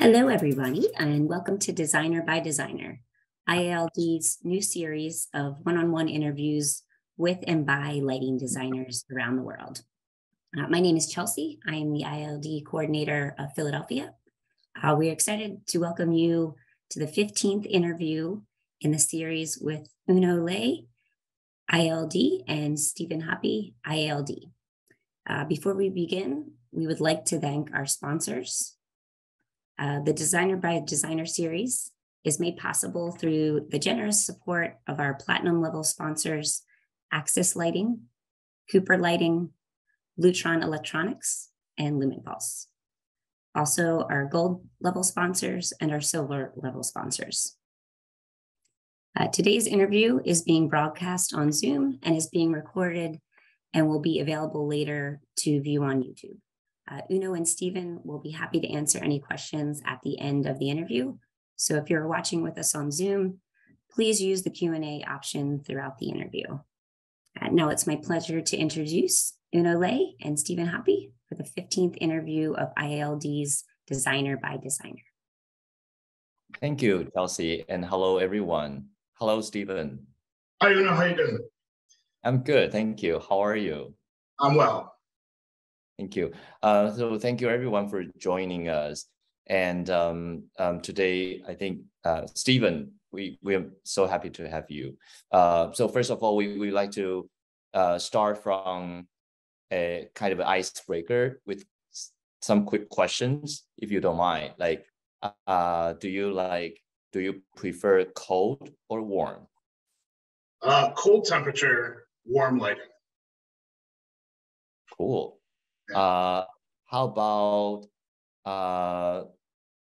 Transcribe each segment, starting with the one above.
Hello, everybody, and welcome to Designer by Designer, IALD's new series of one-on-one interviews with and by lighting designers around the world. My name is Chelsea. I am the IALD coordinator of Philadelphia. We're excited to welcome you to the 15th interview in the series with Uno Lai, IALD, and Stephen Hoppe, IALD. Before we begin, we would like to thank our sponsors. The Designer by Designer series is made possible through the generous support of our platinum level sponsors, Axis Lighting, Cooper Lighting, Lutron Electronics, and Lumenpulse. Also, our gold level sponsors and our silver level sponsors. Today's interview is being broadcast on Zoom and is being recorded and will be available later to view on YouTube. Uno and Stephen will be happy to answer any questions at the end of the interview. So if you're watching with us on Zoom, please use the Q&A option throughout the interview. Now it's my pleasure to introduce Uno Lai and Stephen Hoppe for the 15th interview of IALD's Designer by Designer. Thank you, Chelsea, and hello, everyone. Hello, Stephen. Hi, Uno. How you doing? I'm good, thank you. How are you? I'm well. Thank you. So thank you, everyone, for joining us. And today, I think, Stephen, we are so happy to have you. So first of all, we like to start from a kind of an icebreaker with some quick questions, if you don't mind. Like, do you prefer cold or warm? Cold temperature, warm lighting. Cool. How about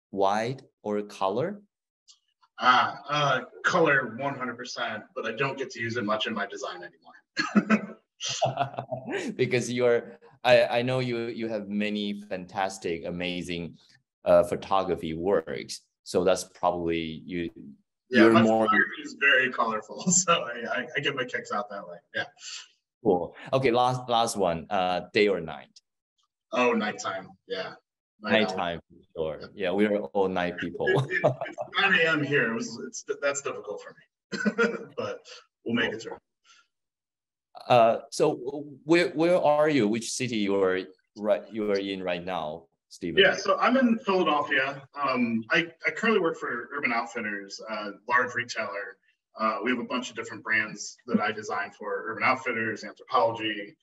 white or color? Color 100%, but I don't get to use it much in my design anymore. Because I know you have many fantastic, amazing photography works. So that's probably you. Yeah, my photography is very colorful, so I get my kicks out that way. Yeah. Cool. Okay, last one. Day or night? Oh, nighttime. Yeah. Nighttime, sure. Yeah, we are all night people. It's 9 a.m. here. That's difficult for me, but we'll make it through. So where are you? Which city you are in right now, Stephen? Yeah, so I'm in Philadelphia. I currently work for Urban Outfitters, a large retailer. We have a bunch of different brands that I design for: Urban Outfitters, Anthropologie,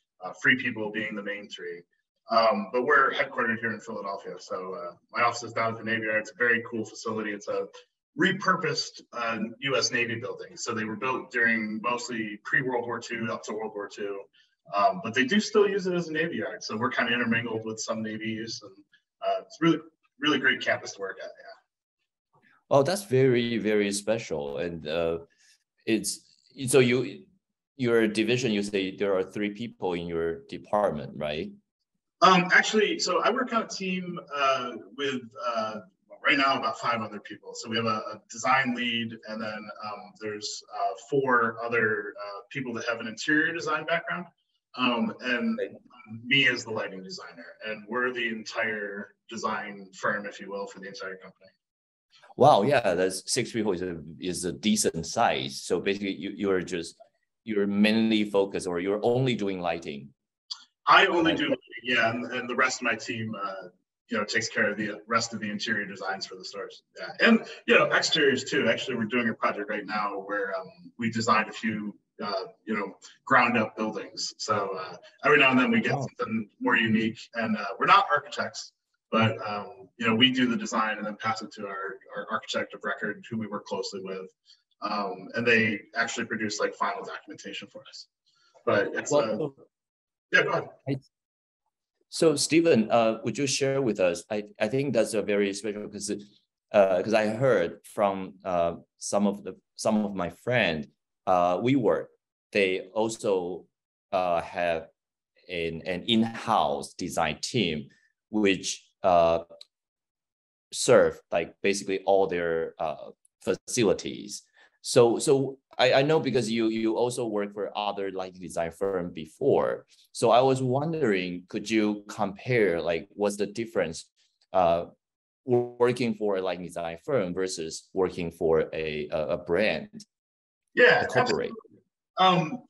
Free People being the main three. But we're headquartered here in Philadelphia. So my office is down at the Navy Yard. It's a very cool facility. It's a repurposed U.S. Navy building. So they were built during mostly pre-World War II up to World War II. But they do still use it as a Navy Yard. So we're kind of intermingled with some Navy use. And it's really, really great campus to work at. Yeah. Oh, that's very, very special. And your division, you say there are 3 people in your department, right? Actually, so I work on a team with right now about 5 other people. So we have a design lead, and then there's 4 other people that have an interior design background, and me as the lighting designer. And we're the entire design firm, if you will, for the entire company. Wow, yeah, that's 6 people is a decent size. So basically, you're mainly focused, or you're only doing lighting. I only do lighting, yeah, and the rest of my team, takes care of the rest of the interior designs for the stores. Yeah, and exteriors too. Actually, we're doing a project right now where we designed a few, ground up buildings. So every now and then we get something more unique, and we're not architects, but we do the design and then pass it to our architect of record, who we work closely with, and they actually produce like final documentation for us. But it's yeah, go ahead. So Stephen, would you share with us? I think that's a very special because I heard from some of my friends, they also have an in-house design team which serve like basically all their facilities. So I know because you also work for other lighting design firm before. So I was wondering, could you compare like what's the difference working for a lighting design firm versus working for a brand, Yeah, a corporate?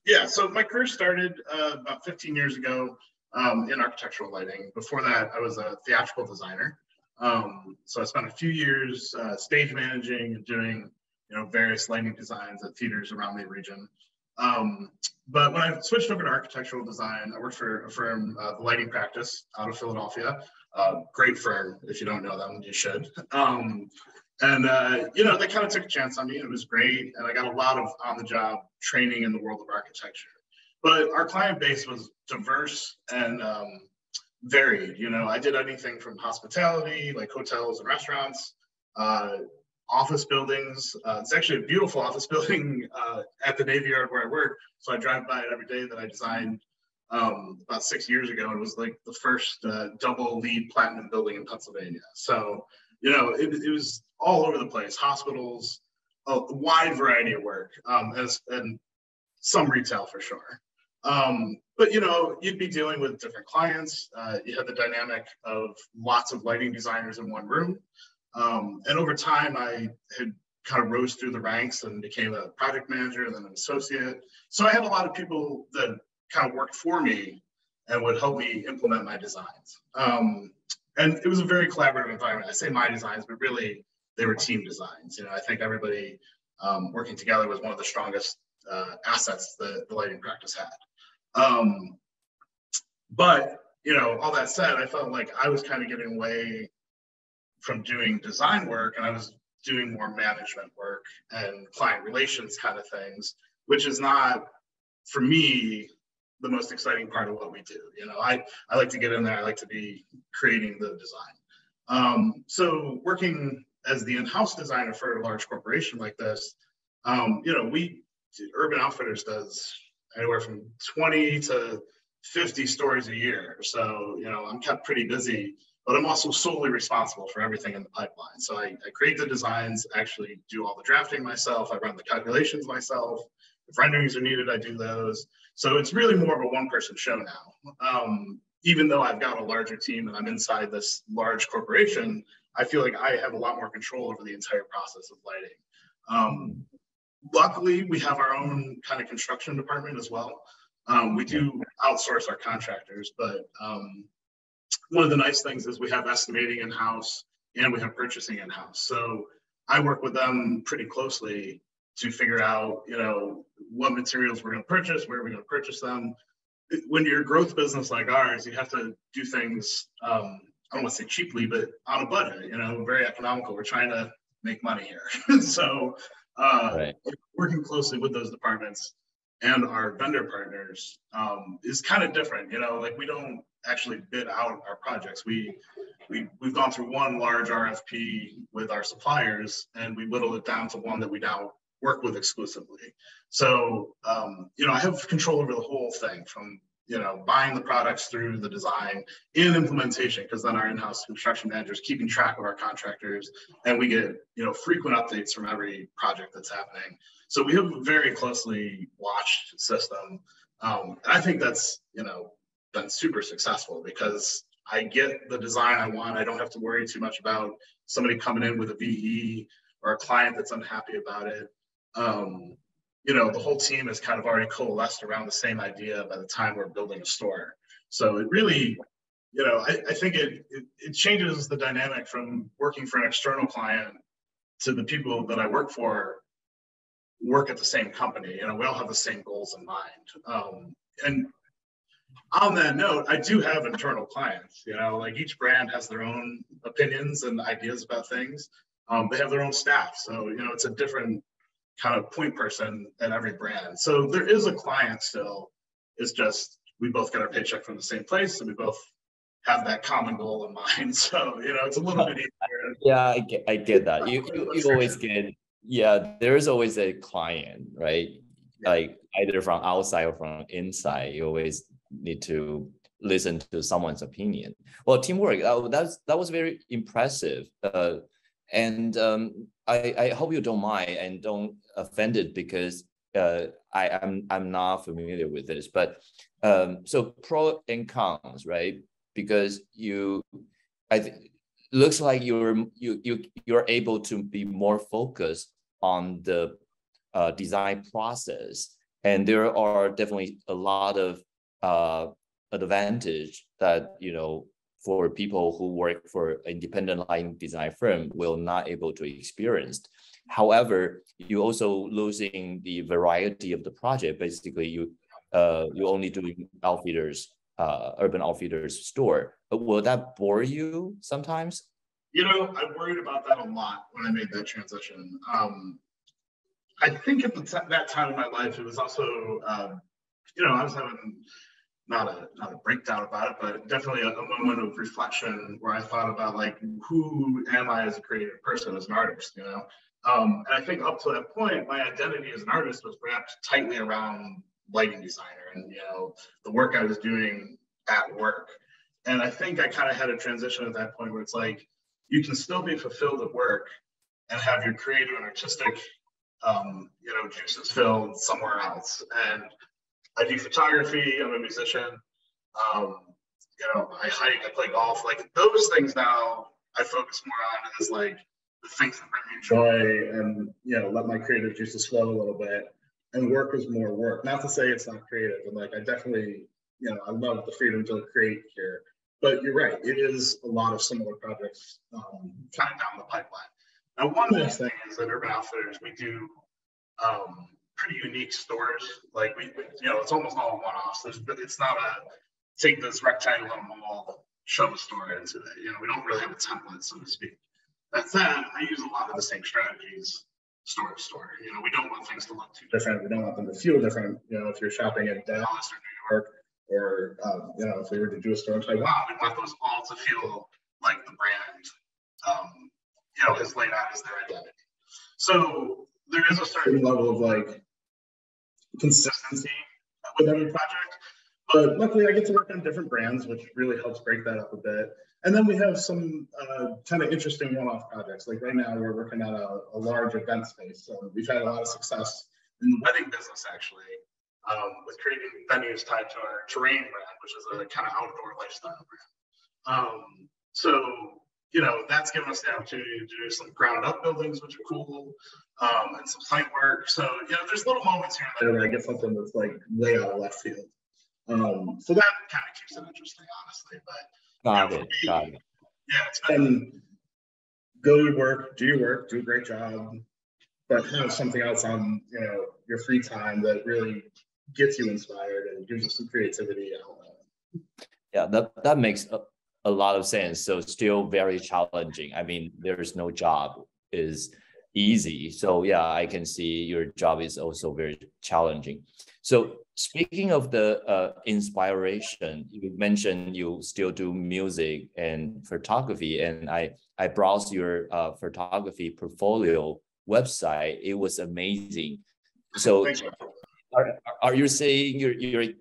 Yeah, so my career started about 15 years ago in architectural lighting. Before that, I was a theatrical designer. So I spent a few years stage managing and doing, various lighting designs at theaters around the region. But when I switched over to architectural design, I worked for a firm, the Lighting Practice out of Philadelphia. Great firm. If you don't know them, you should. They kind of took a chance on me, and it was great. And I got a lot of on-the-job training in the world of architecture. But our client base was diverse and varied. I did anything from hospitality, like hotels and restaurants, office buildings. It's actually a beautiful office building at the Navy Yard where I work. So I drive by it every day, that I designed about 6 years ago. It was like the first double LEED platinum building in Pennsylvania. So, it was all over the place, hospitals, a wide variety of work, and some retail for sure. But you'd be dealing with different clients. You had the dynamic of lots of lighting designers in one room. And over time, I had kind of rose through the ranks and became a project manager and then an associate. So I had a lot of people that kind of worked for me and would help me implement my designs. And it was a very collaborative environment. I say my designs, but really they were team designs. I think everybody working together was one of the strongest assets that the lighting practice had. But all that said, I felt like I was kind of getting away from doing design work, and I was doing more management work and client relations kind of things, which is not, for me, the most exciting part of what we do. I like to get in there. I like to be creating the design. So working as the in-house designer for a large corporation like this, Urban Outfitters does anywhere from 20 to 50 stores a year. So, I'm kept pretty busy, but I'm also solely responsible for everything in the pipeline. So I create the designs, actually do all the drafting myself. I run the calculations myself. If renderings are needed, I do those. So it's really more of a one-person show now. Even though I've got a larger team and I'm inside this large corporation, I feel like I have a lot more control over the entire process of lighting. Luckily, we have our own kind of construction department as well. We do outsource our contractors, but one of the nice things is we have estimating in-house and we have purchasing in-house. So I work with them pretty closely to figure out, what materials we're going to purchase, where we're going to purchase them. When you're a growth business like ours, you have to do things, I don't want to say cheaply, but on a budget, very economical. We're trying to make money here. So right. Working closely with those departments and our vendor partners is kind of different. We don't actually bid out our projects. We've gone through one large RFP with our suppliers, and we whittled it down to one that we now work with exclusively. So, I have control over the whole thing, from, buying the products through the design and implementation, because then our in-house construction managers keeping track of our contractors, and we get, frequent updates from every project that's happening. So we have a very closely watched system. And I think that's, been super successful, because I get the design I want. I don't have to worry too much about somebody coming in with a VE or a client that's unhappy about it. The whole team is kind of already coalesced around the same idea by the time we're building a store. So it really, I think it changes the dynamic from working for an external client to the people that I work for work at the same company. We all have the same goals in mind. And on that note, I do have internal clients. Each brand has their own opinions and ideas about things. They have their own staff. So, it's a different kind of point person at every brand. So there is a client still. It's just we both get our paycheck from the same place, and we both have that common goal in mind. So, it's a little bit easier. Yeah, I get that. You always get, there is always a client, right? Yeah. Like either from outside or from inside. You always need to listen to someone's opinion. Well, teamwork, that was very impressive. And I hope you don't mind and don't offend it, because I'm not familiar with this. But so pro and cons, right? Because looks like you're able to be more focused on the design process, and there are definitely a lot of advantage that, you know, for people who work for independent lighting design firm will not able to experience. However, you also losing the variety of the project. Basically, you only doing outfitters, urban outfitters store. But will that bore you sometimes? You know, I worried about that a lot when I made that transition. I think at that time in my life, it was also, you know, I was having not a breakdown about it, but definitely a moment of reflection where I thought about, like, who am I as a creative person, as an artist, you know? And I think up to that point, my identity as an artist was perhaps tightly around lighting designer and, you know, the work I was doing at work. And I think I kind of had a transition at that point where it's like, you can still be fulfilled at work and have your creative and artistic, you know, juices filled somewhere else. And I do photography, I'm a musician, you know, I hike, I play golf, like those things now I focus more on as like the things that bring me joy and, you know, let my creative juices flow a little bit. And work is more work. Not to say it's not creative, and like I definitely, you know, I love the freedom to create here. But you're right, it is a lot of similar projects kind of down the pipeline. Now, one nice thing is that Urban Outfitters, we do pretty unique stores. Like we, you know, it's almost all one-offs. It's not a take this rectangle and mall, shove a store into it. You know, we don't really have a template, so to speak. That said, I use a lot of the same strategies store to store. You know, we don't want things to look too different. We don't want them to feel different. You know, if you're shopping in Dallas or New York, or you know, if we were to do a store in Taiwan, we want those all to feel like the brand, you know, has laid out as their identity. So there is a certain level of like consistency with every project, but luckily I get to work on different brands, which really helps break that up a bit. And then we have some kind of interesting one-off projects. Like right now, we're working on a large event space. So we've had a lot of success in the wedding business, actually, with creating venues tied to our terrain brand, which is a kind of outdoor lifestyle brand. So, you know, that's given us the opportunity to do some ground-up buildings, which are cool, and some site work. So, you know, there's little moments here and there where I get something that's like way out of left field. So that kind of keeps it interesting, honestly. But Got it. Yeah, it's been go to work, do your work, do a great job, but have something else on, you know, your free time that really gets you inspired and gives you some creativity. Yeah, that makes a lot of sense. So still very challenging. I mean, there's no job is easy. So yeah, I can see your job is also very challenging. So speaking of the inspiration, you mentioned you still do music and photography, and I browsed your photography portfolio website. It was amazing. So are you saying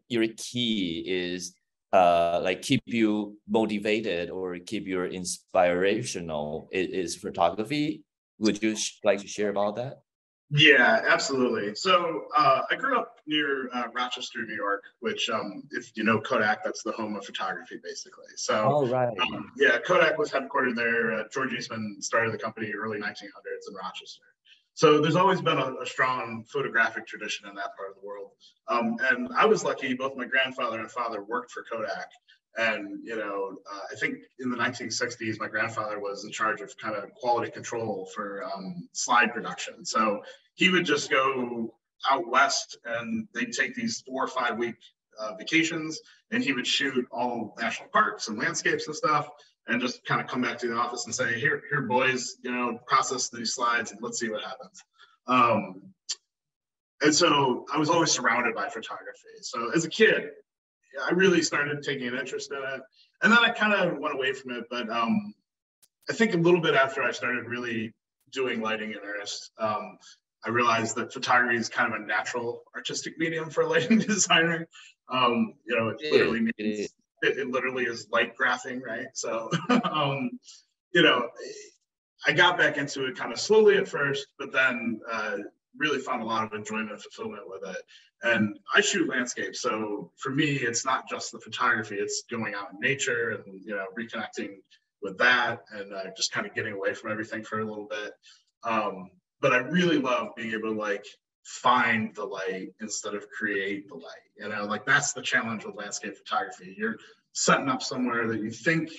your key is like keep you motivated or keep you inspirational is photography? Would you like to share about that? Yeah, absolutely. So I grew up near Rochester, New York, which if you know Kodak, that's the home of photography, basically. So yeah, Kodak was headquartered there. George Eastman started the company early 1900s in Rochester. So there's always been a strong photographic tradition in that part of the world. And I was lucky, both my grandfather and father worked for Kodak. And, you know, I think in the 1960s, my grandfather was in charge of kind of quality control for slide production. So he would just go out west and they'd take these 4 or 5 week vacations, and he would shoot all national parks and landscapes and stuff, and just kind of come back to the office and say, here boys, you know, process these slides and let's see what happens. And so I was always surrounded by photography. So as a kid, I really started taking an interest in it. And then I kind of went away from it. But I think a little bit after I started really doing lighting in earnest, I realized that photography is kind of a natural artistic medium for a lighting designer. You know, it literally is light graphing, right? So, you know, I got back into it kind of slowly at first, but then really found a lot of enjoyment and fulfillment with it. And I shoot landscapes, so for me, it's not just the photography; it's going out in nature and, you know, reconnecting with that, and just kind of getting away from everything for a little bit. But I really love being able to like find the light instead of create the light. You know, like that's the challenge with landscape photography. You're setting up somewhere that you think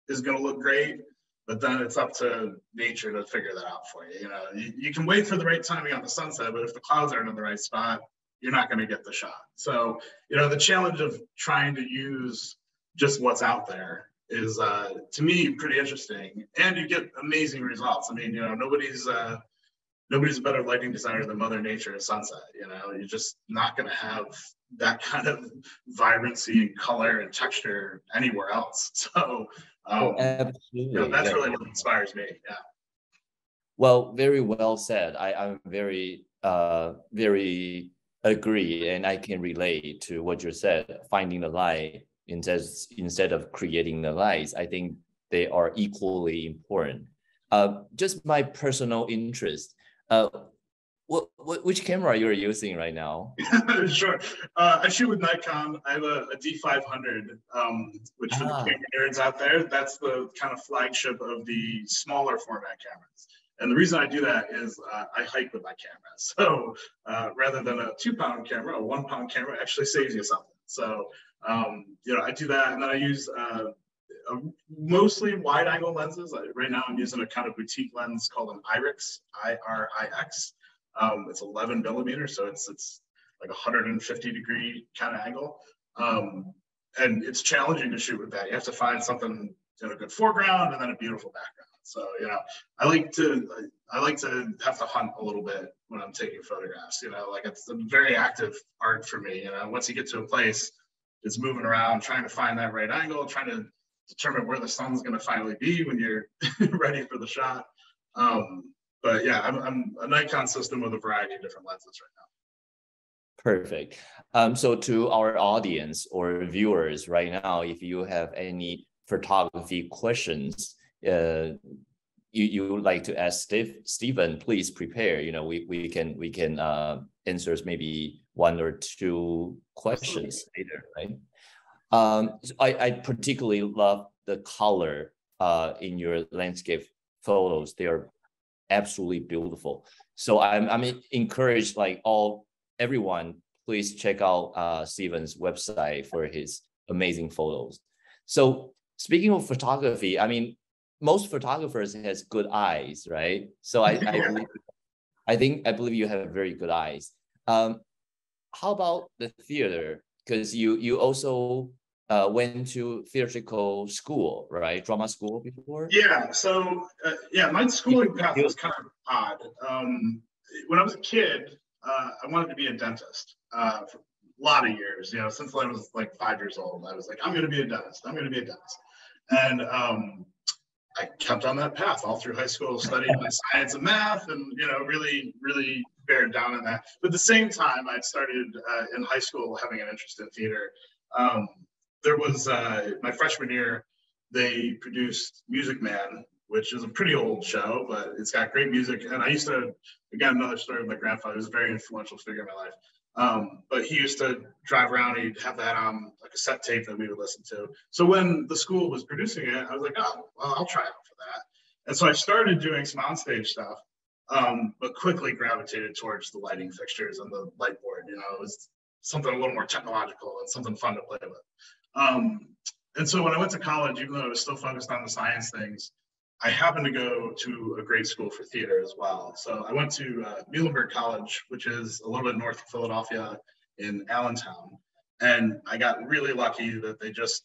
is going to look great, but then it's up to nature to figure that out for you. You know, you can wait for the right timing on the sunset, but if the clouds aren't in the right spot, you're not going to get the shot. So, you know, the challenge of trying to use just what's out there is, to me, pretty interesting. And you get amazing results. I mean, you know, nobody's a better lighting designer than Mother Nature at sunset. You know, you're just not going to have that kind of vibrancy and color and texture anywhere else. So, Absolutely. You know, that's really what inspires me. Yeah. Well, very well said. I'm very, very agree, and I can relate to what you said. Finding the light instead of creating the lights, I think they are equally important. Just my personal interest. Which camera you're using right now? Sure. I shoot with Nikon. I have a D500, which for the camera nerds out there, that's the kind of flagship of the smaller format cameras. And the reason I do that is I hike with my camera. So rather than a 2-pound camera, a 1-pound camera actually saves you something. So, you know, I do that, and then I use mostly wide angle lenses. Right now I'm using a kind of boutique lens called an IRIX, IRIX. It's 11 millimeters, so it's like 150 degree kind of angle. And it's challenging to shoot with that. You have to find something in a good foreground and then a beautiful background. So, you know, I like to have to hunt a little bit when I'm taking photographs. You know, like it's a very active art for me. You know, once you get to a place, it's moving around, trying to find that right angle, trying to determine where the sun's going to finally be when you're ready for the shot. But yeah, I'm a Nikon system with a variety of different lenses right now. Perfect. So to our audience or viewers right now, if you have any photography questions, you would like to ask Stephen, please prepare. You know, we can answer maybe 1 or 2 questions later, right? So I particularly love the color in your landscape photos. They are absolutely beautiful. So I'm encouraged, like everyone, please check out Stephen's website for his amazing photos. So speaking of photography, I mean, most photographers has good eyes, right? So I believe you have very good eyes. How about the theater? Because you also went to theatrical school, right? Drama school before? Yeah. So yeah, my schooling path was kind of odd. When I was a kid, I wanted to be a dentist for a lot of years. You know, since I was like 5 years old, I was like, I'm going to be a dentist. I'm going to be a dentist. And I kept on that path all through high school, studied my science and math, and you know, really, really bared down on that. But at the same time, I'd started in high school having an interest in theater. There was my freshman year, they produced Music Man, which is a pretty old show, but it's got great music. And I used to, again, another story with my grandfather, he was a very influential figure in my life. But he used to drive around, he'd have that on a cassette tape that we would listen to. So when the school was producing it, I was like, oh, well, I'll try out for that. And so I started doing some onstage stuff, but quickly gravitated towards the lighting fixtures and the light board. You know, it was something a little more technological and something fun to play with. And so when I went to college, even though I was still focused on the science things, I happened to go to a great school for theater as well. So I went to Muhlenberg College, which is a little bit north of Philadelphia in Allentown. And I got really lucky that they just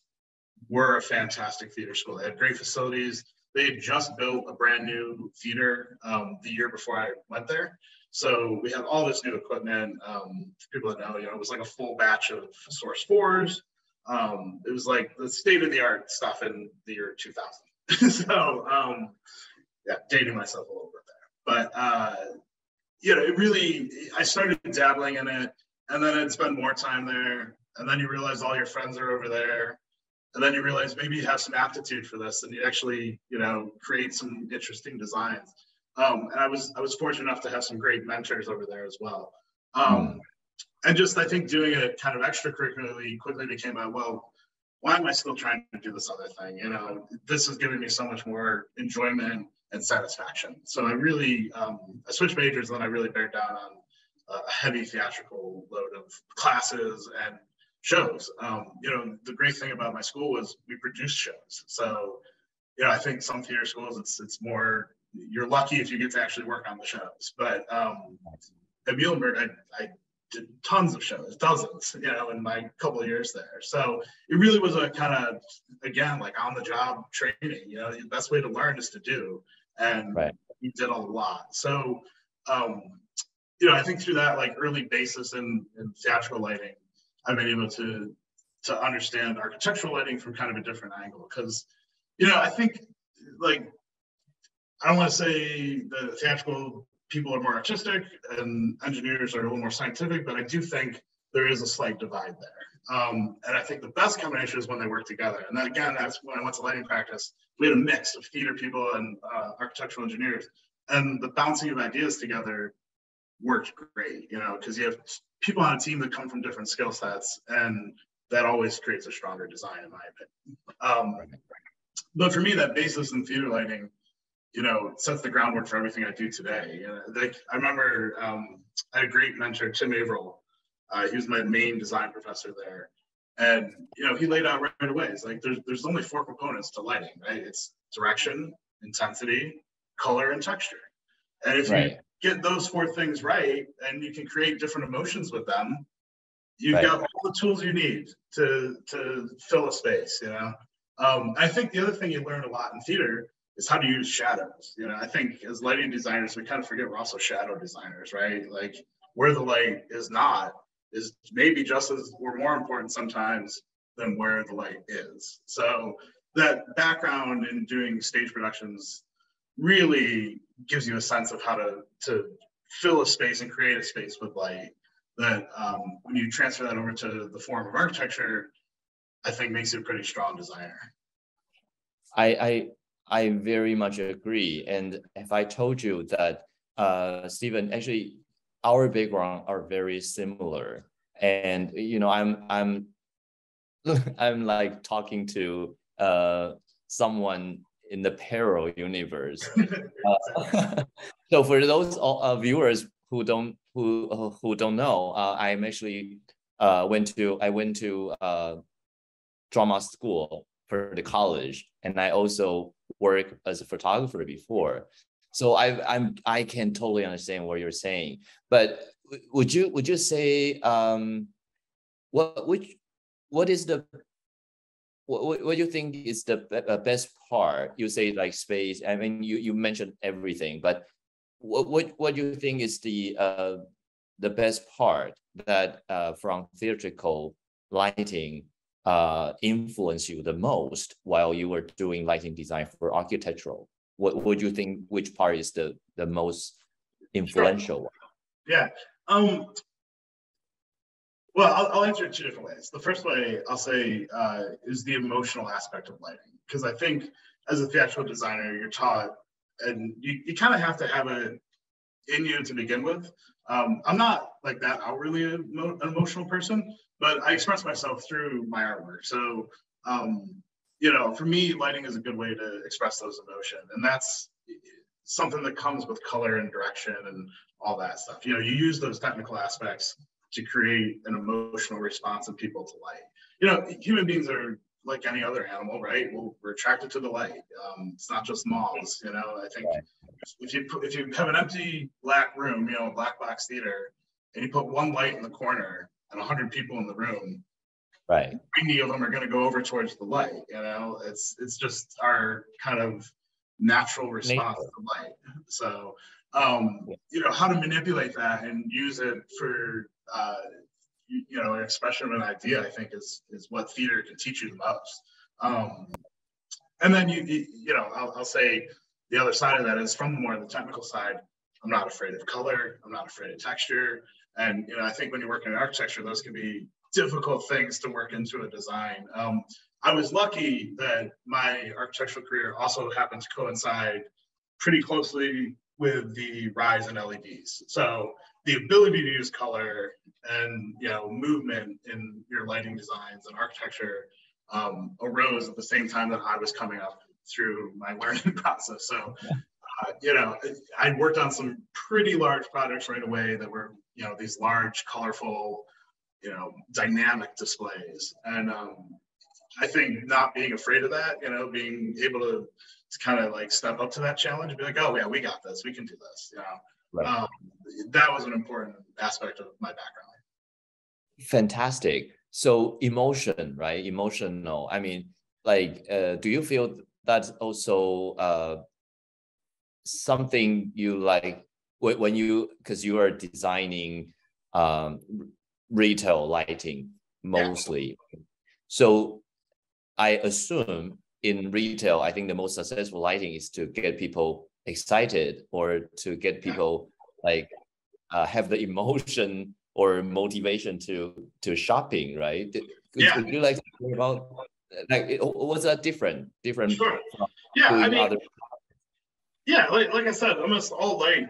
were a fantastic theater school. They had great facilities. They had just built a brand new theater the year before I went there. So we had all this new equipment. For people that know, you know, it was like a full batch of Source 4s. It was like the state-of-the-art stuff in the year 2000. So, yeah, dating myself a little bit there. But, you know, it really, I started dabbling in it, and then I'd spend more time there, and then you realize all your friends are over there, and then you realize maybe you have some aptitude for this, and you actually, you know, create some interesting designs. And I was fortunate enough to have some great mentors over there as well. And just, I think doing it kind of extracurricularly quickly became well, why am I still trying to do this other thing? You know, this is giving me so much more enjoyment and satisfaction. So I really, I switched majors, and then I really bared down on a heavy theatrical load of classes and shows. You know, the great thing about my school was we produced shows. So, you know, I think some theater schools, it's more, you're lucky if you get to actually work on the shows. But at Muhlenberg, I did tons of shows, dozens, you know, in my couple of years there. So it really was a kind of, again, like on the job training. You know, the best way to learn is to do. And we did a lot. So, you know, I think through that like early basis in theatrical lighting, I've been able to understand architectural lighting from kind of a different angle. Because, you know, I think like, I don't want to say the theatrical people are more artistic and engineers are a little more scientific, but I do think there is a slight divide there. And I think the best combination is when they work together. And then again, that's when I went to lighting practice. We had a mix of theater people and architectural engineers, and the bouncing of ideas together worked great, you know, because you have people on a team that come from different skill sets, and that always creates a stronger design, in my opinion. But for me, that basis in theater lighting, you know, sets the groundwork for everything I do today. You know, like, I remember I had a great mentor, Tim Averill. He was my main design professor there. And, you know, he laid out right away. It's like, there's only 4 components to lighting, right? It's direction, intensity, color, and texture. And if you get those 4 things right, and you can create different emotions with them, you've got all the tools you need to fill a space, you know? I think the other thing you learn a lot in theater is how to use shadows. You know, I think as lighting designers, we kind of forget we're also shadow designers, right? Like, where the light is not is maybe just as or more important sometimes than where the light is. So that background in doing stage productions really gives you a sense of how to fill a space and create a space with light that when you transfer that over to the form of architecture, I think makes you a pretty strong designer. I very much agree. And if I told you that, Stephen, actually, our background are very similar. And, you know, I'm like talking to someone in the parallel universe. So for those viewers who don't know, I'm actually went to drama school for the college, and I also work as a photographer before. So I can totally understand what you're saying. But would you say what do you think is the best part? You say like space. I mean, you mentioned everything, but what do you think is the best part that from theatrical lighting influenced you the most while you were doing lighting design for architectural? What would you think, which part is the most influential one? Yeah. Well, I'll answer it 2 different ways. The first way I'll say is the emotional aspect of lighting, because I think as a theatrical designer, you're taught, and you kind of have to have it in you to begin with. I'm not like that outwardly an emotional person, but I express myself through my artwork. So, you know, for me, lighting is a good way to express those emotions, and that's something that comes with color and direction and all that stuff. You know, you use those technical aspects to create an emotional response in people to light. You know, human beings are like any other animal, right? Well, we're attracted to the light. It's not just moths, you know. I think if you have an empty black room, you know, a black box theater, and you put one light in the corner and 100 people in the room, 90 of them are going to go over towards the light. You know, it's just our kind of natural response to light. So, you know, how to manipulate that and use it for you know, an expression of an idea, I think is what theater can teach you the most. And then you know, I'll say the other side of that is, from more the technical side, I'm not afraid of color, I'm not afraid of texture. And, you know, I think when you're working in architecture, those can be difficult things to work into a design. I was lucky that my architectural career also happened to coincide pretty closely with the rise in LEDs. So the ability to use color and, you know, movement in your lighting designs and architecture arose at the same time that I was coming up through my learning process. So, you know, I worked on some pretty large projects right away that were, you know, these large, colorful, you know, dynamic displays. And I think not being afraid of that, you know, being able to kind of like step up to that challenge and be like, oh yeah, we got this, we can do this, you know. Right. That was an important aspect of my background. Fantastic. So emotion, right? Emotional. I mean, like, do you feel that's also something you like when you, because you are designing retail lighting mostly. Yeah. So I assume in retail, I think the most successful lighting is to get people excited or to get people like have the emotion or motivation to shopping, right? Would you like to talk about like was that different? Sure. From I mean, other... Yeah, like I said, almost all light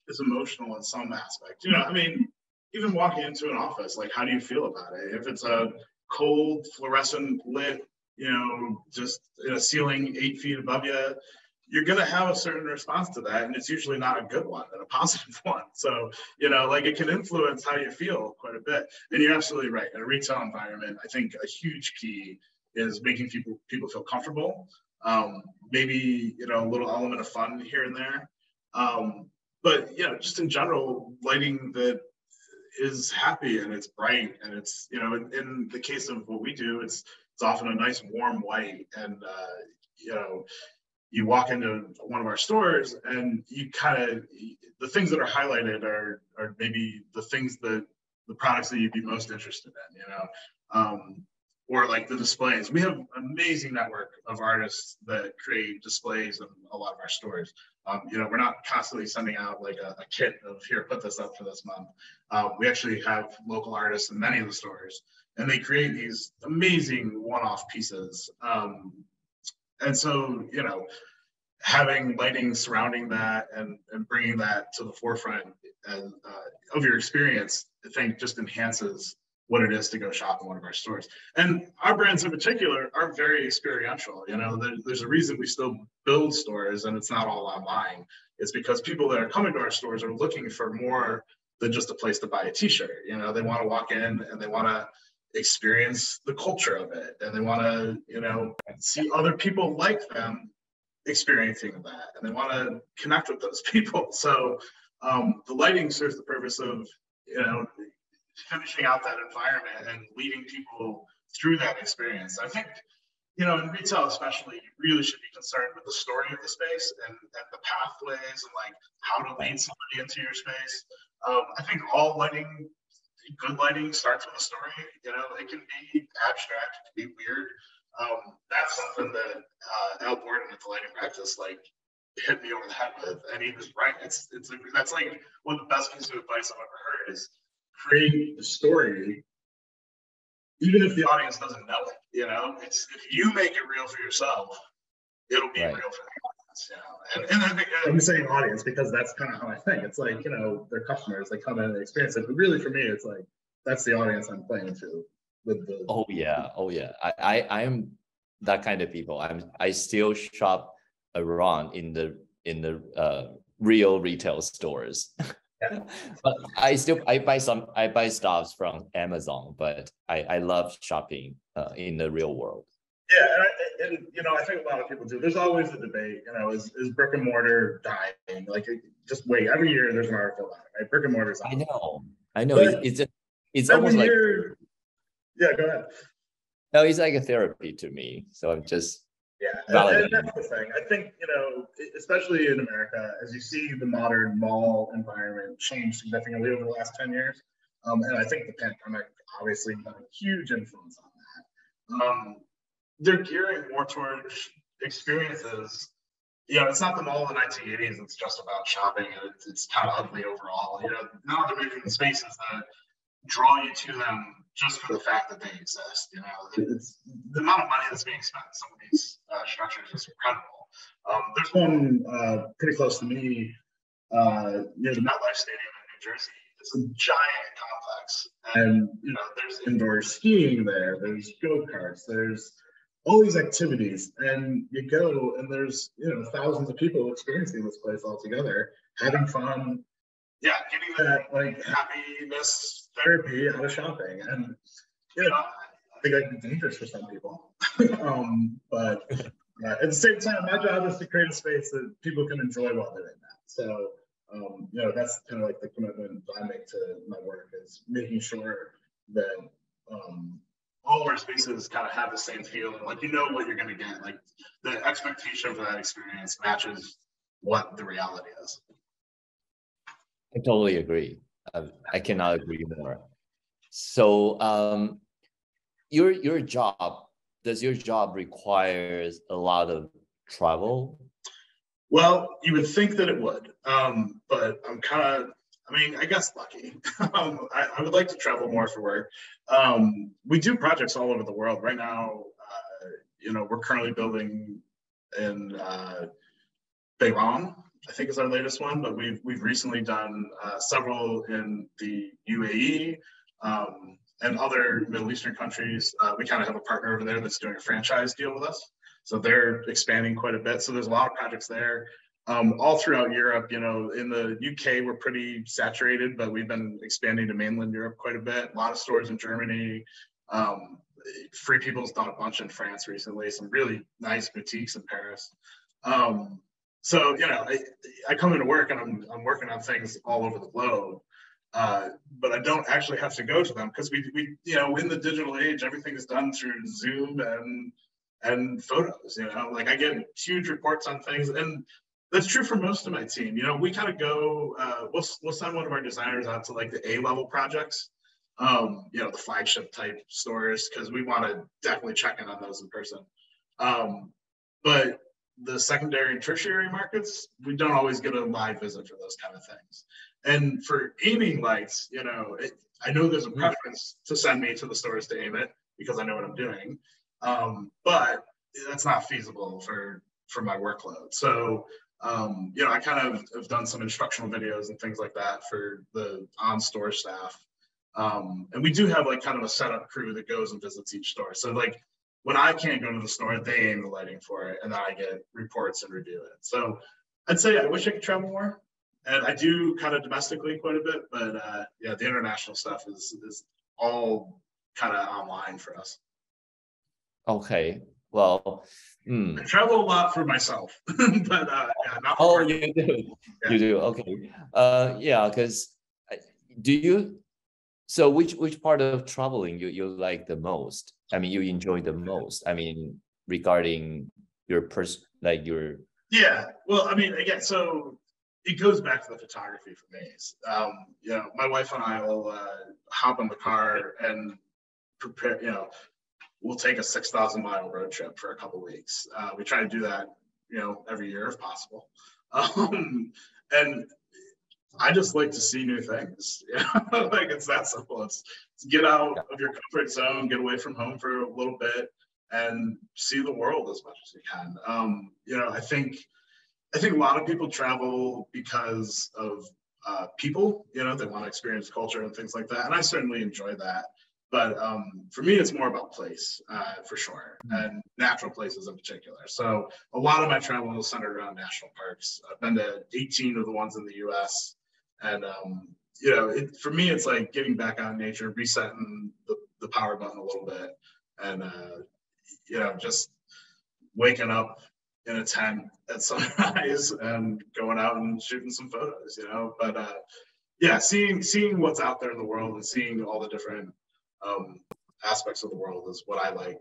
is emotional in some aspect. You know, I mean, even walking into an office, like, how do you feel about it? If it's a cold, fluorescent lit, you know, just in a ceiling 8 feet above you, you're going to have a certain response to that. And it's usually not a good one and a positive one. So, you know, like it can influence how you feel quite a bit. And you're absolutely right. In a retail environment, I think a huge key is making people feel comfortable. Maybe, you know, a little element of fun here and there. But, you know, just in general, lighting that is happy and it's bright and it's, you know, in the case of what we do, it's often a nice warm white. And, you know, you walk into one of our stores and you kind of, the things that are highlighted are maybe the things that the products that you'd be most interested in, you know, or like the displays. We have an amazing network of artists that create displays in a lot of our stores. You know, we're not constantly sending out like a kit of here, put this up for this month. We actually have local artists in many of the stores, and they create these amazing one-off pieces. And so, you know, having lighting surrounding that and bringing that to the forefront of your experience, I think just enhances what it is to go shop in one of our stores. And our brands in particular are very experiential. You know, there's a reason we still build stores and it's not all online. It's because people that are coming to our stores are looking for more than just a place to buy a t-shirt. You know, they want to walk in and they want to experience the culture of it. And they want to, you know, see other people like them experiencing that. And they want to connect with those people. So the lighting serves the purpose of, you know, finishing out that environment and leading people through that experience. I think, you know, in retail especially, you really should be concerned with the story of the space and the pathways and like how to lead somebody into your space. I think all lighting, good lighting starts with a story. You know, it can be abstract, it can be weird. That's something that Al Borden at the lighting practice like hit me over the head with, and he was right. That's like one of the best pieces of advice I've ever heard is create the story, even if the audience doesn't know it. You know, it's if you make it real for yourself, it'll be real for the audience. You know, and I think I'm saying audience because that's kind of how I think. It's like, you know, they're customers, they come in and experience it, but really for me, it's like that's the audience I'm playing to. With the oh yeah. I am that kind of people. I still shop around in the real retail stores. But I buy stuff from Amazon, but I love shopping in the real world. Yeah, and you know, I think a lot of people do. There's always a debate, you know, is brick and mortar dying? Like, just wait. Every year there's an article about it, right? Brick and mortar is. I know. It's almost like. Yeah, go ahead. No, it's like a therapy to me. So I'm just. Yeah, and that's the thing. I think, you know, especially in America, as you see the modern mall environment change significantly over the last 10 years, and I think the pandemic obviously had a huge influence on that. They're gearing more towards experiences. You know, it's not the mall of the 1980s. It's just about shopping, and it's kind of ugly overall. You know, now they're making spaces that draw you to them just for the fact that they exist. You know, it's the amount of money that's being spent in some of these structures is incredible. There's one pretty close to me near the MetLife Stadium in New Jersey. It's a giant complex, and you know, there's indoor skiing there. There's go-karts. There's all these activities, and you go and there's, you know, thousands of people experiencing this place all together, having fun, yeah, getting that like happiness therapy out of shopping. And you know, I think that can be dangerous for some people. But at the same time, my job is to create a space that people can enjoy while they're in that. So you know, that's kind of like the commitment I make to my work, is making sure that all of our spaces kind of have the same feel. Like, you know what you're going to get. Like, the expectation for that experience matches what the reality is. I totally agree. I cannot agree more. So your job, does your job requires a lot of travel? Well, you would think that it would, but I'm kind of, I mean, I guess lucky. I would like to travel more for work. We do projects all over the world. Right now, you know, we're currently building in Bahrain, I think is our latest one, but we've recently done several in the UAE and other Middle Eastern countries. We kind of have a partner over there that's doing a franchise deal with us. So they're expanding quite a bit. So there's a lot of projects there. All throughout Europe, you know, in the UK, we're pretty saturated, but we've been expanding to mainland Europe quite a bit. A lot of stores in Germany. Free People's done a bunch in France recently, some really nice boutiques in Paris. So, you know, I come into work and I'm working on things all over the globe, but I don't actually have to go to them because we, you know, in the digital age, everything is done through Zoom and photos, you know, like I get huge reports on things, and that's true for most of my team. You know, we kind of go, we'll send one of our designers out to like the A-level projects, you know, the flagship type stores, because we want to definitely check in on those in person. But the secondary and tertiary markets, we don't always get a live visit for those kind of things. And for aiming lights, you know, I know there's a preference to send me to the stores to aim it because I know what I'm doing. But that's not feasible for my workload. So, you know, I kind of have done some instructional videos and things like that for the on-store staff. And we do have like kind of a setup crew that goes and visits each store. So like when I can't go to the store, they aim the lighting for it, and then I get reports and review it. So I'd say I wish I could travel more. And I do kind of domestically quite a bit, but yeah, the international stuff is all kind of online for us. Okay, well, I travel a lot for myself, but yeah, not oh, for you do, yeah. You do, okay. Yeah, because do you? So which part of traveling you like the most? I mean, you enjoy the most. I mean, regarding your your. Yeah, well, I mean, again, so it goes back to the photography for me. You know, my wife and I will hop in the car and prepare. You know, we'll take a 6,000-mile road trip for a couple of weeks. We try to do that, you know, every year if possible. And I just like to see new things. You know? Like it's that simple. It's get out of your comfort zone, get away from home for a little bit, and see the world as much as you can. You know, I think a lot of people travel because of people. You know, they want to experience culture and things like that, and I certainly enjoy that. But for me, it's more about place, for sure, and natural places in particular. So a lot of my travel is centered around national parks. I've been to 18 of the ones in the U.S., and you know, for me, it's like getting back out in nature, resetting the power button a little bit, and you know, just waking up in a tent at sunrise and going out and shooting some photos. You know, but yeah, seeing what's out there in the world and seeing all the different aspects of the world is what I like,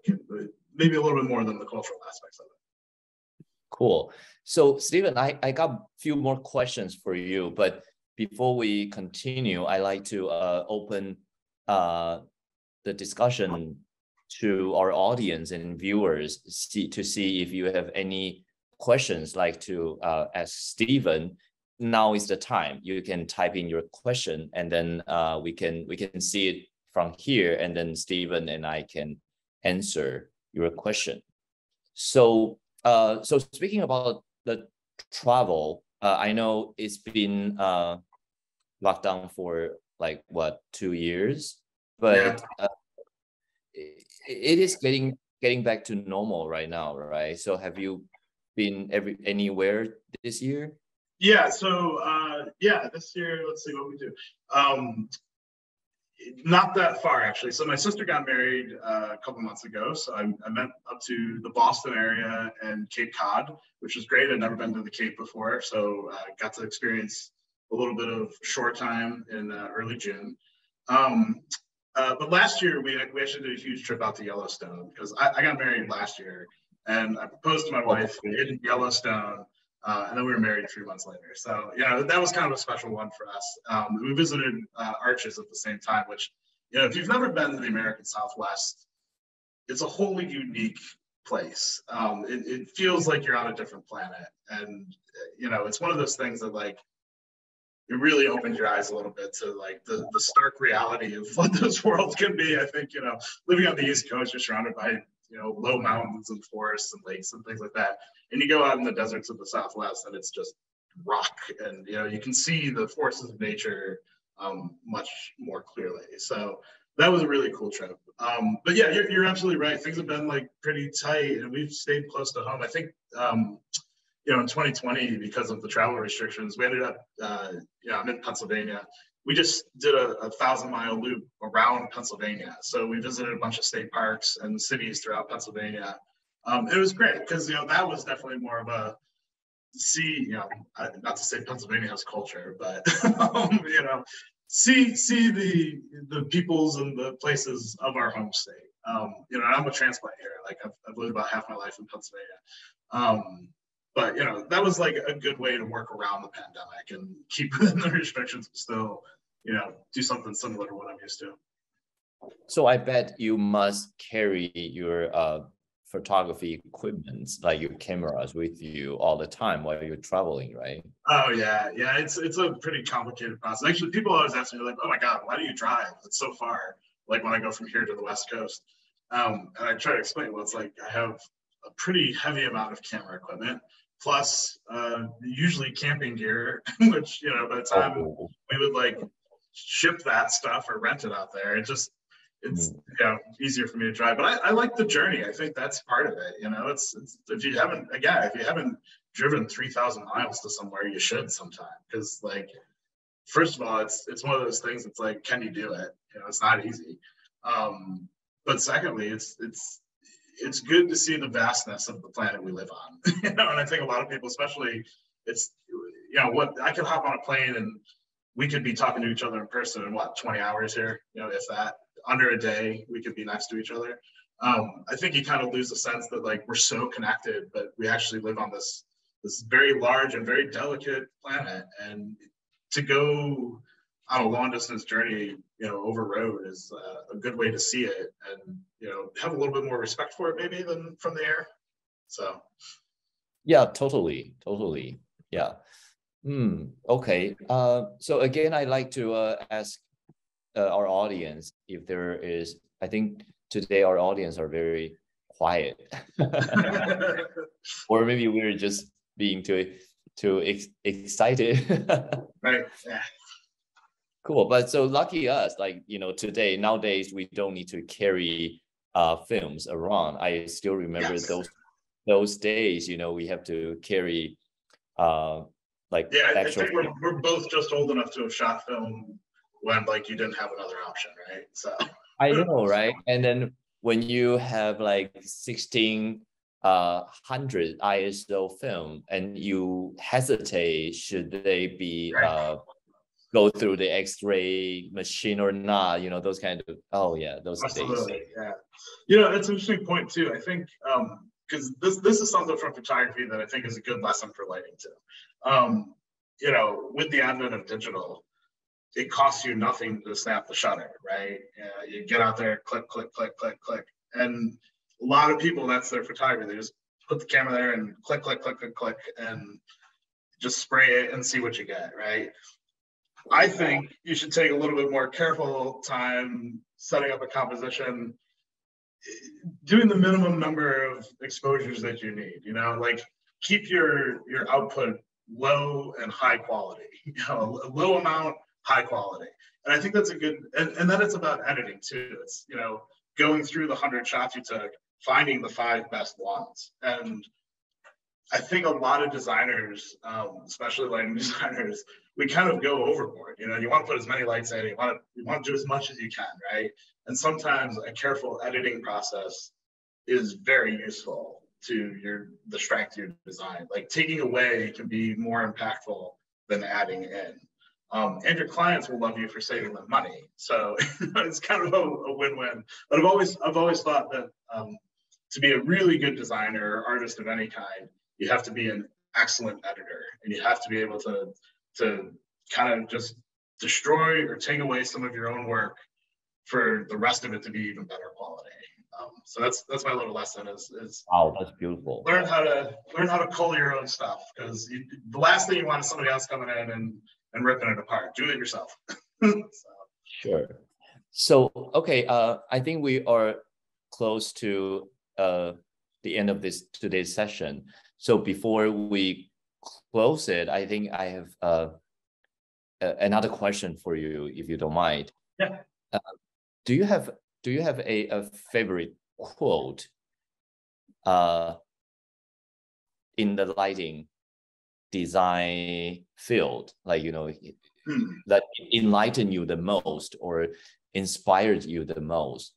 maybe a little bit more than the cultural aspects of it. Cool. So Stephen, I got a few more questions for you, but before we continue, I like to open the discussion to our audience and viewers to see if you have any questions like to ask Stephen. Now is the time. You can type in your question, and then we can see it from here, and then Stephen and I can answer your question. So so speaking about the travel, I know it's been locked down for like what, 2 years, but it is getting getting back to normal right now, right? So have you been anywhere this year? Yeah, so this year, let's see what we do. Not that far, actually. So my sister got married a couple months ago. So I went up to the Boston area and Cape Cod, which was great. I'd never been to the Cape before. So got to experience a little bit of shore time in early June. But last year, we actually did a huge trip out to Yellowstone because I got married last year and I proposed to my wife in Yellowstone. And then we were married 3 months later. So, that was kind of a special one for us. We visited Arches at the same time, which, if you've never been to the American Southwest, it's a wholly unique place. It feels like you're on a different planet. And, it's one of those things that, like, it really opens your eyes a little bit to, like, the stark reality of what this world can be. I think, living on the East Coast, you're surrounded by, low mountains and forests and lakes and things like that. And you go out in the deserts of the Southwest and it's just rock. And, you can see the forces of nature much more clearly. So that was a really cool trip. But yeah, you're absolutely right. Things have been like pretty tight and we've stayed close to home. I think, in 2020, because of the travel restrictions, we ended up, I'm in Pennsylvania. We just did a 1,000-mile loop around Pennsylvania. So we visited a bunch of state parks and cities throughout Pennsylvania. It was great because, that was definitely more of a not to say Pennsylvania has culture, but, see the peoples and the places of our home state. I'm a transplant here. Like I've lived about half my life in Pennsylvania. But, that was like a good way to work around the pandemic and keep within the restrictions, but still, do something similar to what I'm used to. So I bet you must carry your photography equipment, like your cameras with you all the time while you're traveling, right? Oh, yeah. Yeah, it's a pretty complicated process. Actually, people always ask me, like, oh, my God, why do you drive? It's so far, like when I go from here to the West Coast. And I try to explain, well, it's like I have a pretty heavy amount of camera equipment. Plus, usually camping gear, which, by the time we would like ship that stuff or rent it out there, it's easier for me to drive. But I like the journey. I think that's part of it. It's if you haven't driven 3,000 miles to somewhere, you should sometime. Because like, first of all, it's one of those things. It's like, can you do it? It's not easy. But secondly, it's good to see the vastness of the planet we live on, and I think a lot of people, especially, it's, what I could hop on a plane and we could be talking to each other in person in 20 hours here, if that, under a day, we could be next to each other. I think you kind of lose the sense that like we're so connected, but we actually live on this very large and very delicate planet, and to go on a long distance journey, over road is a good way to see it and, have a little bit more respect for it maybe than from the air. So. Yeah, totally. Yeah. Okay. So again, I'd like to ask our audience if there is, I think today our audience are very quiet or maybe we're just being too excited. Right. Yeah. Cool. But so lucky us, like, nowadays we don't need to carry films around. I still remember those days, we have to carry like, yeah, I actual think we're both just old enough to have shot film when like you didn't have another option, right? So I know, right? And then when you have like 1600 ISO film and you hesitate, should they be right. Go through the X-ray machine or not, those kind of, those Absolutely, days. Yeah. It's an interesting point too. I think because this is something from photography that I think is a good lesson for lighting too. With the advent of digital, it costs you nothing to snap the shutter, right? You get out there, click, click, click, click, click. And a lot of people, that's their photography. They just put the camera there and click, click, click, click, click, and just spray it and see what you get, right? I think you should take a little bit more careful time setting up a composition, doing the minimum number of exposures that you need, like keep your output low and high quality, a low amount, high quality. And I think that's a good, and then it's about editing too. It's, going through the 100 shots you took, finding the 5 best ones. And I think a lot of designers, especially lighting designers, we kind of go overboard. You know, you want to put as many lights in, you want to do as much as you can, right? And sometimes a careful editing process is very useful to the strength of your design. Like taking away can be more impactful than adding in. And your clients will love you for saving them money. So it's kind of a win-win. But I've always thought that to be a really good designer or artist of any kind, you have to be an excellent editor, and you have to be able to kind of just destroy or take away some of your own work for the rest of it to be even better quality. So that's my little lesson is wow, that's beautiful. Learn how to cull your own stuff, because the last thing you want is somebody else coming in and ripping it apart. Do it yourself. Sure. So okay, I think we are close to the end of today's session. So before we close it, I think I have another question for you, if you don't mind. Yeah. Do you have a favorite quote in the lighting design field, like, you know, that enlightened you the most or inspired you the most?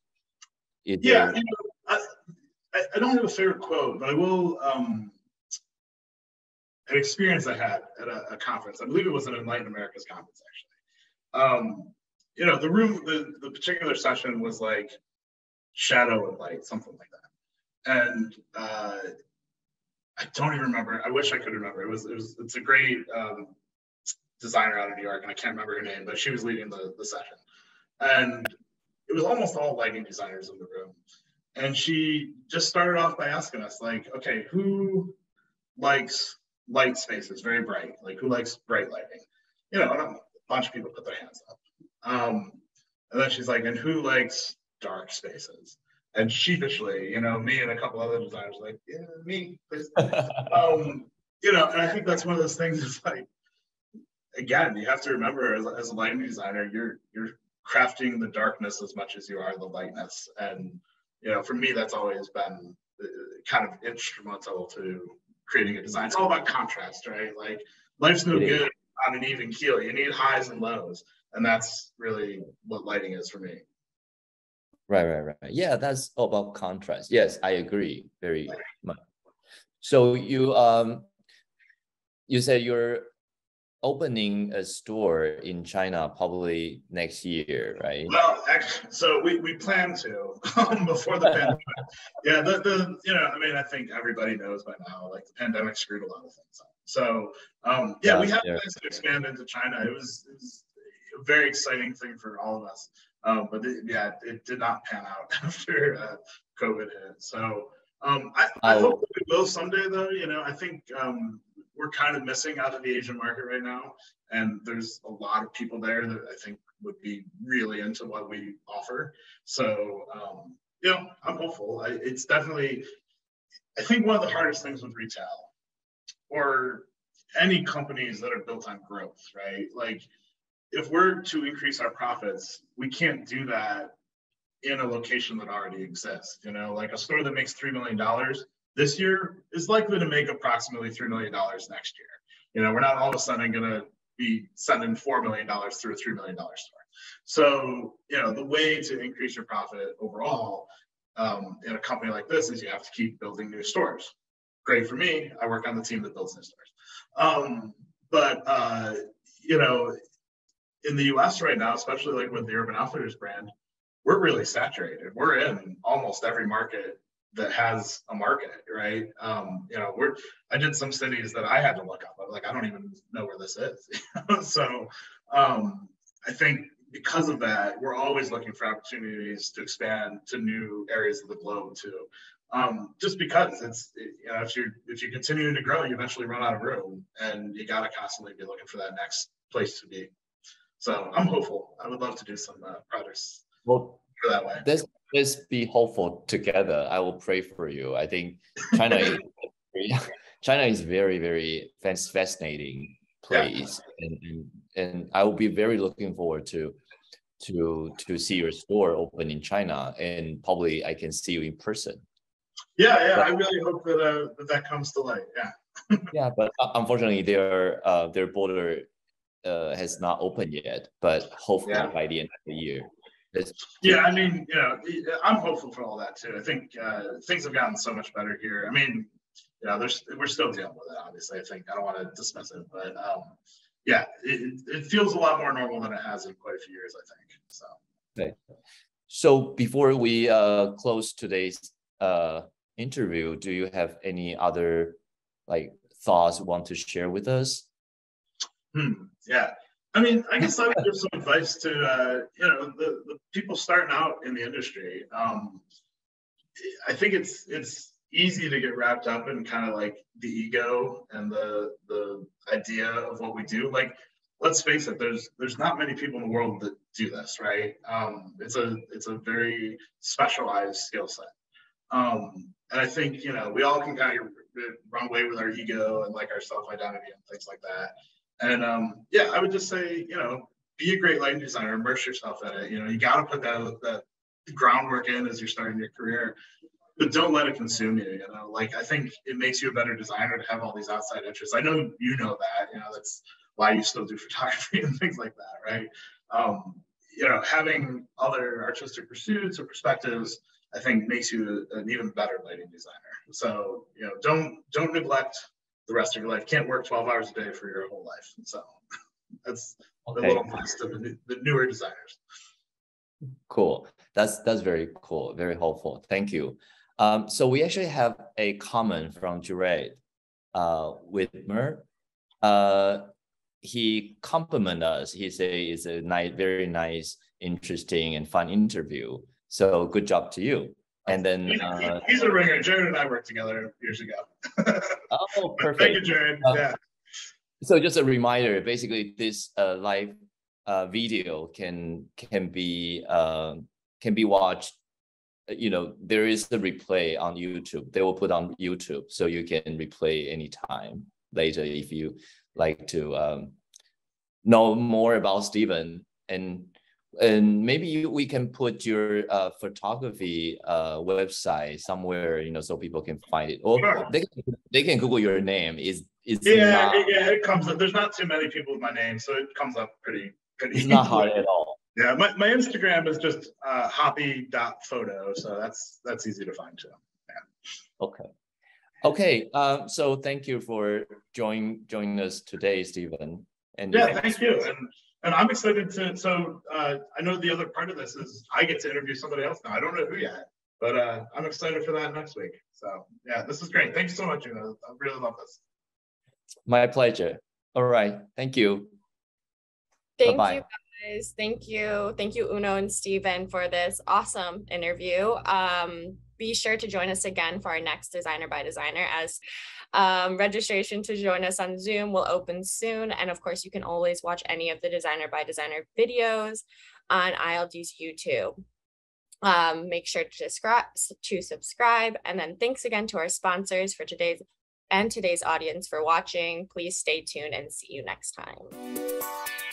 Yeah, you know, I don't have a favorite quote, but I will. An experience I had at a conference. I believe it was an Enlightened America's conference, actually. You know, the particular session was like shadow and light, something like that. And I don't even remember. I wish I could remember. It's a great designer out of New York, and I can't remember her name, but she was leading the session. And it was almost all lighting designers in the room. And she just started off by asking us, like, okay, who likes light spaces, very bright? Like, who likes bright lighting? You know, and a bunch of people put their hands up. And then she's like, and who likes dark spaces? And sheepishly, you know, me and a couple other designers were like, yeah, me. You know, and I think that's one of those things. Is like, again, you have to remember as a lighting designer, you're crafting the darkness as much as you are the lightness. And you know, for me, that's always been kind of instrumental to creating a design. It's all about contrast, right? Like, life's no good on an even keel. You need highs and lows, and that's really what lighting is for me. Right. Yeah, that's all about contrast. Yes, I agree very much. So you said you're opening a store in China probably next year, right? Well, actually, so we plan to before the pandemic. Yeah, you know, I mean, I think everybody knows by now, like, the pandemic screwed a lot of things up. So yeah, we have plans to expand into China. It was a very exciting thing for all of us. But it did not pan out after COVID hit. So I hope we will someday, though. You know, I think we're kind of missing out of the Asian market right now, and there's a lot of people there that I think would be really into what we offer. So you know, I'm hopeful. It's definitely, I think, one of the hardest things with retail or any companies that are built on growth, right? Like, if we're to increase our profits, we can't do that in a location that already exists. You know, like a store that makes $3 million this year is likely to make approximately $3 million next year. You know, we're not all of a sudden going to be sending $4 million through a $3 million store. So, you know, the way to increase your profit overall in a company like this is you have to keep building new stores. Great for me. I work on the team that builds new stores. But you know, in the US right now, especially like with the Urban Outfitters brand, we're really saturated. We're in almost every market that has a market, right? You know, I did some cities that I had to look up. I was like, I don't even know where this is. So I think because of that, we're always looking for opportunities to expand to new areas of the globe too. Just because you know, if you continue to grow, you eventually run out of room, and you got to constantly be looking for that next place to be. So I'm hopeful. I would love to do some projects for that way. Let's be hopeful together. I will pray for you. I think China is very, very fascinating place, and I will be very looking forward to see your store open in China, and probably I can see you in person. Yeah, But, I really hope that that comes to light. Yeah. yeah, but unfortunately, their border has not opened yet. But hopefully by the end of the year. Yeah, I mean, I'm hopeful for all that too. I think things have gotten so much better here. I mean, we're still dealing with it. Obviously, I think I don't want to dismiss it, but yeah, it feels a lot more normal than it has in quite a few years, I think. So. Okay. So before we close today's interview, do you have any other thoughts you want to share with us? Yeah. I mean, I guess I would give some advice to the people starting out in the industry. I think it's easy to get wrapped up in kind of like the ego and the idea of what we do. Like, let's face it, there's not many people in the world that do this, right? It's a very specialized skill set. And I think we all can kind of run away with our ego and like our self-identity and things like that. And yeah, I would just say, be a great lighting designer, immerse yourself in it. You got to put that groundwork in as you're starting your career, but don't let it consume you. Like, I think it makes you a better designer to have all these outside interests. I know that. That's why you still do photography and things like that, right? Having other artistic pursuits or perspectives, I think, makes you an even better lighting designer. So, don't neglect the rest of your life. Can't work 12 hours a day for your whole life. So that's the little advice to the newer designers. Cool. That's very cool. Very helpful. Thank you. So we actually have a comment from Jared Whitmer. He complimented us. He said it's a very nice, interesting, and fun interview. So good job to you. And then he's a ringer. Jared and I worked together years ago. Oh, perfect. Thank you, Jared. Yeah. So just a reminder, basically this live video can be watched. There is the replay on YouTube. They will put on YouTube, so you can replay anytime later if you like to know more about Stephen. And maybe we can put your photography website somewhere, so people can find it. Or sure. They can Google your name. It comes up. There's not too many people with my name, so it comes up pretty It's not hard at all. Yeah, my Instagram is just hoppe.photo, so that's easy to find too. Yeah. Okay. So thank you for joining us today, Stephen. And yeah, thank you. And I'm excited to. So I know the other part of this is I get to interview somebody else now. I don't know who yet, but I'm excited for that next week. So yeah, this is great. Thanks so much, Uno. I really love this. My pleasure. All right. Thank you. Thank you, guys. Thank you, Uno and Stephen, for this awesome interview. Be sure to join us again for our next Designer by Designer, as registration to join us on Zoom will open soon. And of course, you can always watch any of the Designer by Designer videos on IALD's YouTube. Make sure to subscribe. And then thanks again to our sponsors for today's audience for watching. Please stay tuned and see you next time.